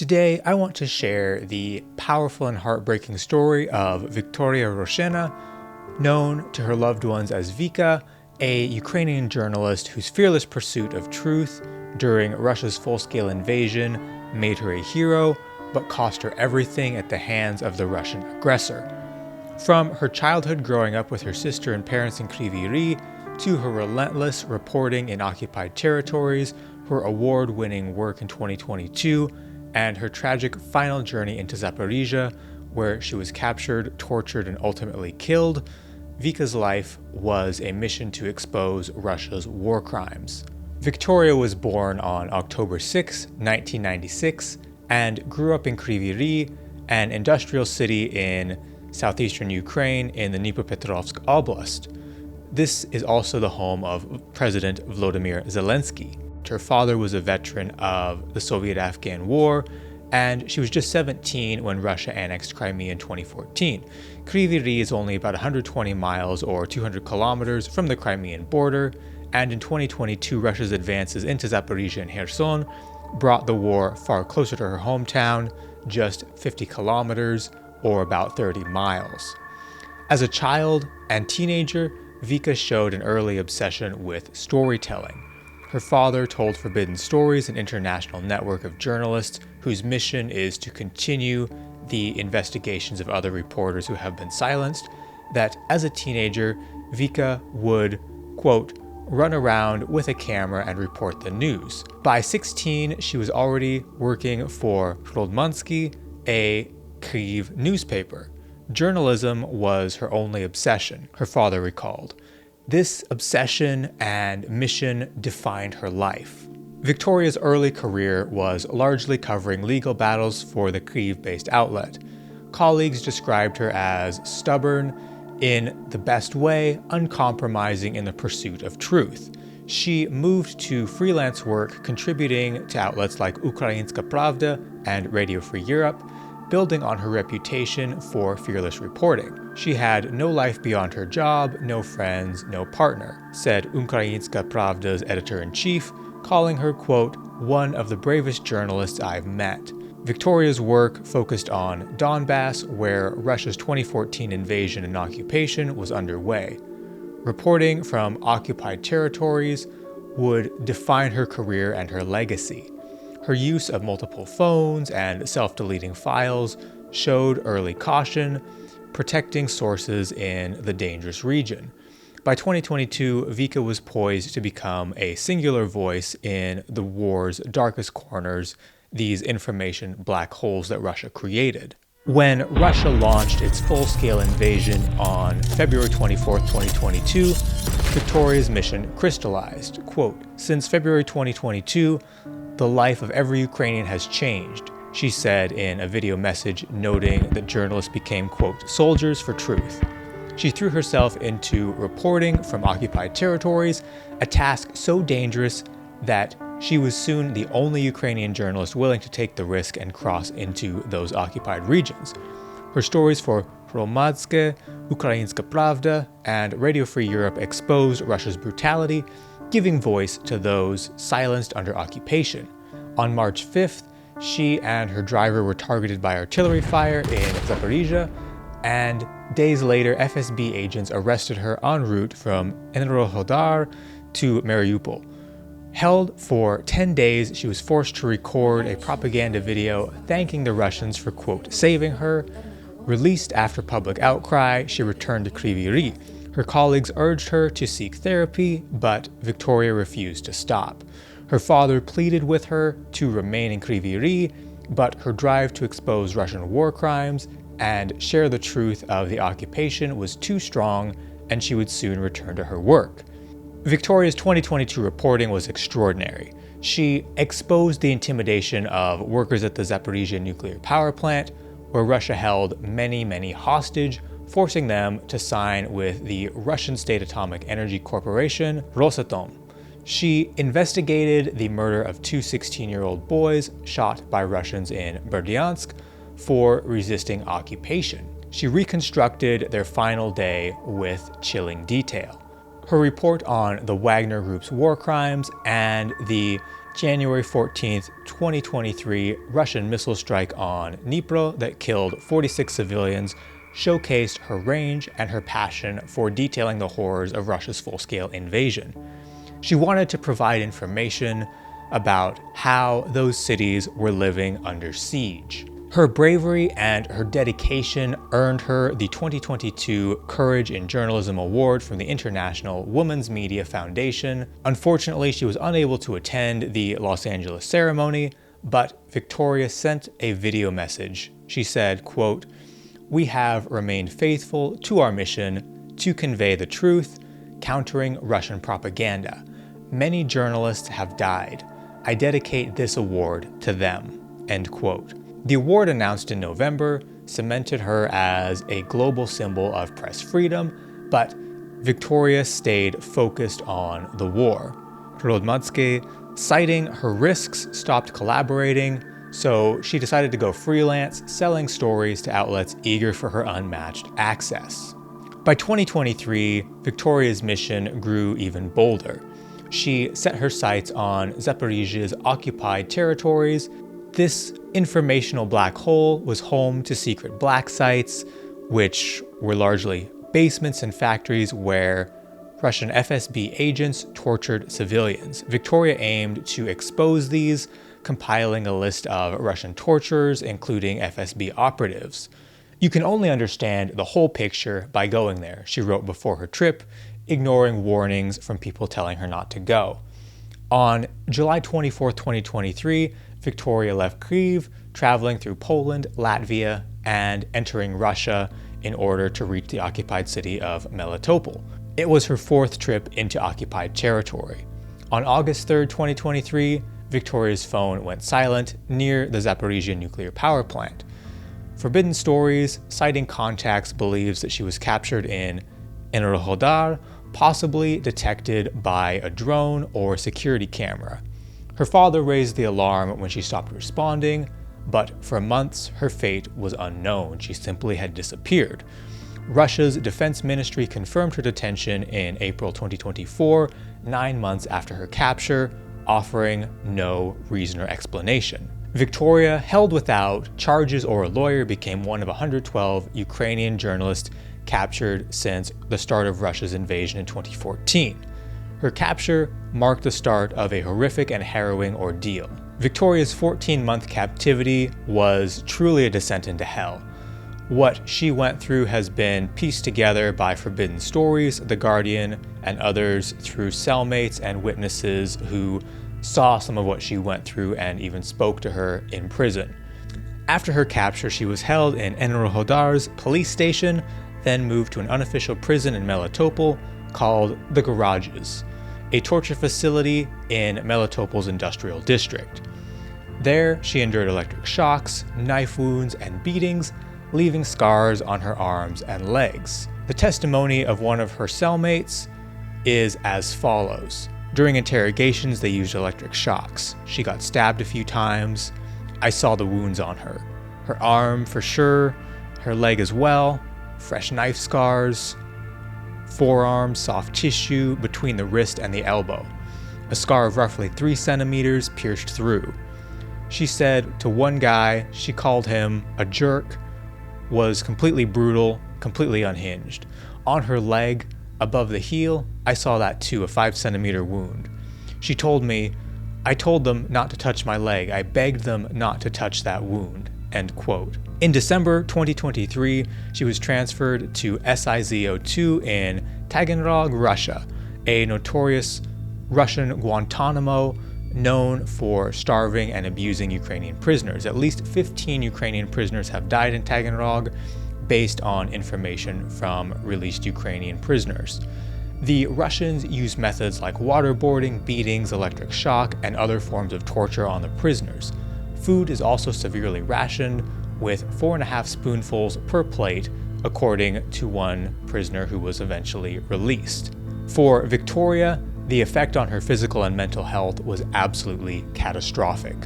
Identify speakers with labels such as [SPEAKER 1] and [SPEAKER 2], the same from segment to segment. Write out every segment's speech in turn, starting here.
[SPEAKER 1] Today, I want to share the powerful and heartbreaking story of Viktoriia Roshchyna, known to her loved ones as Vika, a Ukrainian journalist whose fearless pursuit of truth during Russia's full-scale invasion made her a hero, but cost her everything at the hands of the Russian aggressor. From her childhood growing up with her sister and parents in Kryvyi Rih, to her relentless reporting in occupied territories, her award-winning work in 2022, and her tragic final journey into Zaporizhia, where she was captured, tortured, and ultimately killed, Vika's life was a mission to expose Russia's war crimes. Viktoriia was born on October 6, 1996, and grew up in Kryvyi Rih, an industrial city in southeastern Ukraine in the Dnipropetrovsk Oblast. This is also the home of President Volodymyr Zelensky. Her father was a veteran of the Soviet-Afghan War, and she was just 17 when Russia annexed Crimea in 2014. Kryvyi Rih is only about 120 miles or 200 kilometers from the Crimean border, and in 2022, Russia's advances into Zaporizhia and Kherson brought the war far closer to her hometown, just 50 kilometers or about 30 miles. As a child and teenager, Vika showed an early obsession with storytelling. Her father told Forbidden Stories, an international network of journalists whose mission is to continue the investigations of other reporters who have been silenced, that as a teenager, Vika would, quote, run around with a camera and report the news. By 16, she was already working for Hromadske, a Kyiv newspaper. Journalism was her only obsession, her father recalled. This obsession and mission defined her life. Viktoriia's early career was largely covering legal battles for the Kyiv-based outlet. Colleagues described her as stubborn, in the best way, uncompromising in the pursuit of truth. She moved to freelance work, contributing to outlets like Ukrainian Pravda and Radio Free Europe, building on her reputation for fearless reporting. She had no life beyond her job, no friends, no partner, said Ukrainska Pravda's editor-in-chief, calling her, quote, one of the bravest journalists I've met. Viktoriia's work focused on Donbass, where Russia's 2014 invasion and occupation was underway. Reporting from occupied territories would define her career and her legacy. Her use of multiple phones and self-deleting files showed early caution, protecting sources in the dangerous region. By 2022, Vika was poised to become a singular voice in the war's darkest corners, these information black holes that Russia created. When Russia launched its full-scale invasion on February 24, 2022, Viktoriia's mission crystallized. Quote, since February 2022, the life of every Ukrainian has changed, she said in a video message noting that journalists became, quote, soldiers for truth. She threw herself into reporting from occupied territories, a task so dangerous that she was soon the only Ukrainian journalist willing to take the risk and cross into those occupied regions. Her stories for Hromadske, Ukrainska Pravda, and Radio Free Europe exposed Russia's brutality, giving voice to those silenced under occupation. On March 5th, she and her driver were targeted by artillery fire in Zaporizhia, and days later, FSB agents arrested her en route from Enerhodar to Mariupol. Held for 10 days, she was forced to record a propaganda video thanking the Russians for, quote, saving her. Released after public outcry, she returned to Kryvyi Rih. Her colleagues urged her to seek therapy, but Viktoriia refused to stop. Her father pleaded with her to remain in Kryvyi Rih, but her drive to expose Russian war crimes and share the truth of the occupation was too strong, and she would soon return to her work. Viktoriia's 2022 reporting was extraordinary. She exposed the intimidation of workers at the Zaporizhia nuclear power plant, where Russia held many hostage, forcing them to sign with the Russian State Atomic Energy Corporation, Rosatom. She investigated the murder of two 16-year-old boys shot by Russians in Berdyansk for resisting occupation. She reconstructed their final day with chilling detail. Her report on the Wagner Group's war crimes and the January 14th, 2023, Russian missile strike on Dnipro that killed 46 civilians showcased her range and her passion for detailing the horrors of Russia's full-scale invasion. She wanted to provide information about how those cities were living under siege. Her bravery and her dedication earned her the 2022 Courage in Journalism Award from the International Women's Media Foundation. Unfortunately, she was unable to attend the Los Angeles ceremony, but Viktoriia sent a video message. She said, quote, "We have remained faithful to our mission to convey the truth, countering Russian propaganda. Many journalists have died. I dedicate this award to them." End quote. The award, announced in November, cemented her as a global symbol of press freedom, but Viktoriia stayed focused on the war. Rodmatsky, citing her risks, stopped collaborating, so she decided to go freelance, selling stories to outlets eager for her unmatched access. By 2023, Viktoriia's mission grew even bolder. She set her sights on Zaporizhzhia's occupied territories. This informational black hole was home to secret black sites, which were largely basements and factories where Russian FSB agents tortured civilians. Viktoriia aimed to expose these, compiling a list of Russian torturers, including FSB operatives. "You can only understand the whole picture by going there," she wrote before her trip, ignoring warnings from people telling her not to go. On July 24, 2023, Viktoriia left Kyiv, traveling through Poland, Latvia, and entering Russia in order to reach the occupied city of Melitopol. It was her fourth trip into occupied territory. On August 3, 2023, Viktoriia's phone went silent near the Zaporizhzhia nuclear power plant. Forbidden Stories, citing contacts, believes that she was captured in Enerhodar, possibly detected by a drone or security camera. Her father raised the alarm when she stopped responding, but for months her fate was unknown. She simply had disappeared. Russia's defense ministry confirmed her detention in April 2024, 9 months after her capture, offering no reason or explanation. Viktoriia, held without charges or a lawyer, became one of 112 Ukrainian journalists captured since the start of Russia's invasion in 2014. Her capture marked the start of a horrific and harrowing ordeal. Viktoriia's 14-month captivity was truly a descent into hell. What she went through has been pieced together by Forbidden Stories, The Guardian, and others through cellmates and witnesses who saw some of what she went through and even spoke to her in prison. After her capture, she was held in Enerhodar's police station, then moved to an unofficial prison in Melitopol called the Garages, a torture facility in Melitopol's industrial district. There, she endured electric shocks, knife wounds, and beatings, leaving scars on her arms and legs. The testimony of one of her cellmates is as follows. During interrogations, they used electric shocks. She got stabbed a few times. I saw the wounds on her. Her arm for sure, her leg as well, fresh knife scars, forearm, soft tissue between the wrist and the elbow. A scar of roughly 3 centimeters pierced through. She said to one guy, she called him a jerk, was completely brutal, completely unhinged. On her leg, above the heel, I saw that too, a 5-centimeter wound. She told me, "I told them not to touch my leg. I begged them not to touch that wound." End quote. In December 2023, she was transferred to SIZO2 in Taganrog, Russia, a notorious Russian Guantanamo known for starving and abusing Ukrainian prisoners. At least 15 Ukrainian prisoners have died in Taganrog, based on information from released Ukrainian prisoners. The Russians used methods like waterboarding, beatings, electric shock, and other forms of torture on the prisoners. Food is also severely rationed, with 4.5 spoonfuls per plate, according to one prisoner who was eventually released. For Viktoriia, the effect on her physical and mental health was absolutely catastrophic.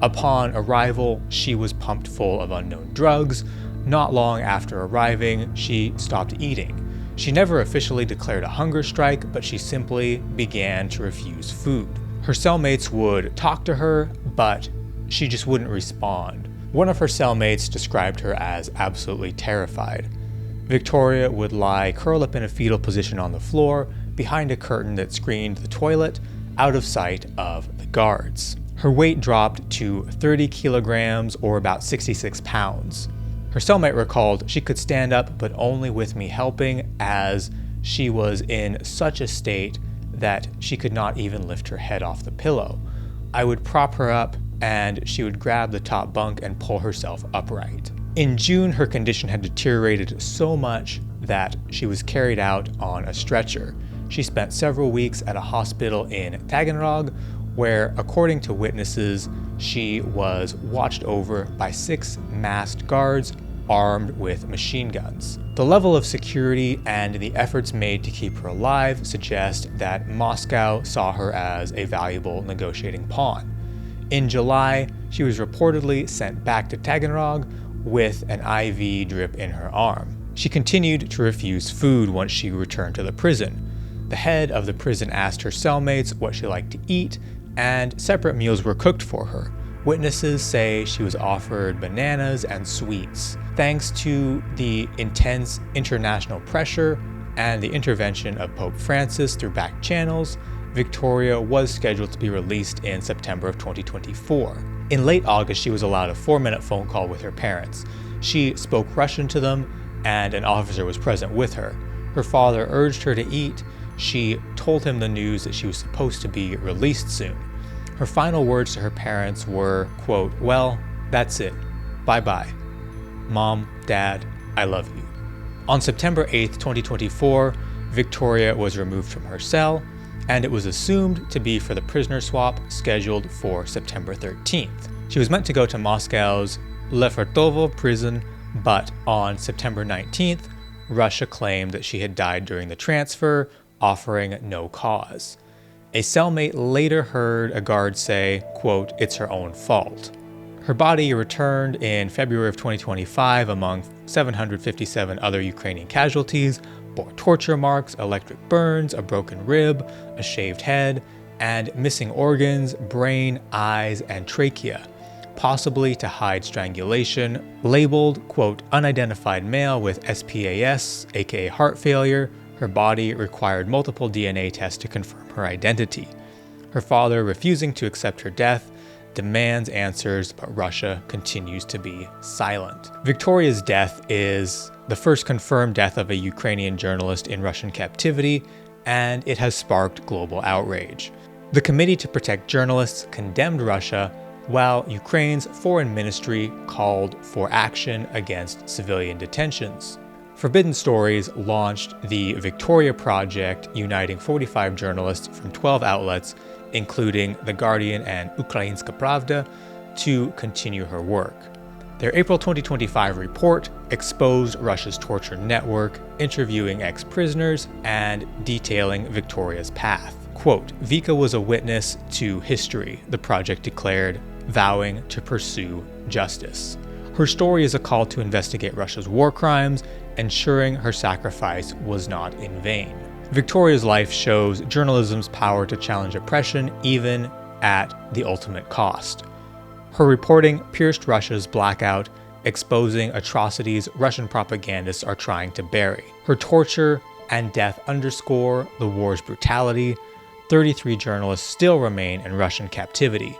[SPEAKER 1] Upon arrival, she was pumped full of unknown drugs. Not long after arriving, she stopped eating. She never officially declared a hunger strike, but she simply began to refuse food. Her cellmates would talk to her, but she just wouldn't respond. One of her cellmates described her as absolutely terrified. Viktoriia would lie curled up in a fetal position on the floor behind a curtain that screened the toilet, out of sight of the guards. Her weight dropped to 30 kilograms or about 66 pounds. Her cellmate recalled she could stand up, but only with me helping, as she was in such a state that she could not even lift her head off the pillow. I would prop her up and she would grab the top bunk and pull herself upright. In June, her condition had deteriorated so much that she was carried out on a stretcher. She spent several weeks at a hospital in Taganrog, where, according to witnesses, she was watched over by 6 masked guards armed with machine guns. The level of security and the efforts made to keep her alive suggest that Moscow saw her as a valuable negotiating pawn. In July, she was reportedly sent back to Taganrog with an IV drip in her arm. She continued to refuse food once she returned to the prison. The head of the prison asked her cellmates what she liked to eat, and separate meals were cooked for her. Witnesses say she was offered bananas and sweets. Thanks to the intense international pressure and the intervention of Pope Francis through back channels, Viktoriia was scheduled to be released in September of 2024. In late August, she was allowed a 4-minute phone call with her parents. She spoke Russian to them, and an officer was present with her. Her father urged her to eat. She told him the news that she was supposed to be released soon. Her final words to her parents were, quote, "Well, that's it. Bye-bye. Mom, Dad, I love you." On September 8th, 2024, Viktoriia was removed from her cell, and it was assumed to be for the prisoner swap scheduled for September 13th. She was meant to go to Moscow's Lefortovo prison, but on September 19th, Russia claimed that she had died during the transfer, offering no cause. A cellmate later heard a guard say, quote, "It's her own fault." Her body returned in February of 2025 among 757 other Ukrainian casualties, bore torture marks, electric burns, a broken rib, a shaved head, and missing organs, brain, eyes, and trachea, possibly to hide strangulation. Labeled, quote, "unidentified male with SPAS, aka heart failure," her body required multiple DNA tests to confirm her identity. Her father, refusing to accept her death, demands answers, but Russia continues to be silent. Viktoriia's death is the first confirmed death of a Ukrainian journalist in Russian captivity, and it has sparked global outrage. The Committee to Protect Journalists condemned Russia, while Ukraine's foreign ministry called for action against civilian detentions. Forbidden Stories launched the Viktoriia Project, uniting 45 journalists from 12 outlets, including The Guardian and Ukrainska Pravda, to continue her work. Their April 2025 report exposed Russia's torture network, interviewing ex-prisoners and detailing Viktoriia's path. Quote, "Vika was a witness to history," the project declared, vowing to pursue justice. Her story is a call to investigate Russia's war crimes, ensuring her sacrifice was not in vain. Viktoriia's life shows journalism's power to challenge oppression, even at the ultimate cost. Her reporting pierced Russia's blackout, exposing atrocities Russian propagandists are trying to bury. Her torture and death underscore the war's brutality. 33 journalists still remain in Russian captivity.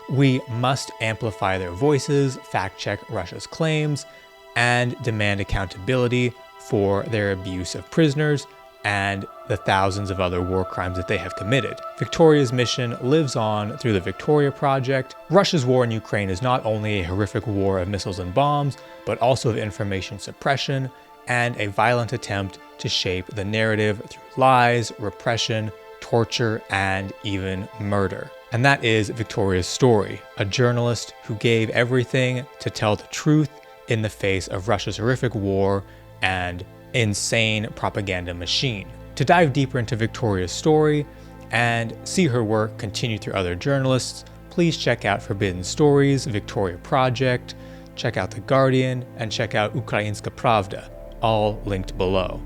[SPEAKER 1] We must amplify their voices, fact-check Russia's claims, and demand accountability for their abuse of prisoners and the thousands of other war crimes that they have committed. Viktoriia's mission lives on through the Viktoriia Project. Russia's war in Ukraine is not only a horrific war of missiles and bombs, but also of information suppression and a violent attempt to shape the narrative through lies, repression, torture, and even murder. And that is Viktoriia's story, a journalist who gave everything to tell the truth in the face of Russia's horrific war and insane propaganda machine. To dive deeper into Viktoriia's story and see her work continue through other journalists, please check out Forbidden Stories Viktoriia Project, check out The Guardian, and check out Ukrainska Pravda, all linked below.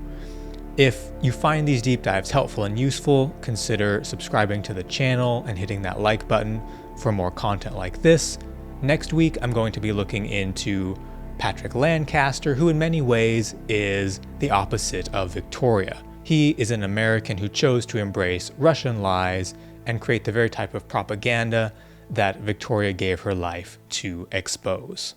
[SPEAKER 1] If you find these deep dives helpful and useful, consider subscribing to the channel and hitting that like button for more content like this. Next week, I'm going to be looking into Patrick Lancaster, who in many ways is the opposite of Viktoriia. He is an American who chose to embrace Russian lies and create the very type of propaganda that Viktoriia gave her life to expose.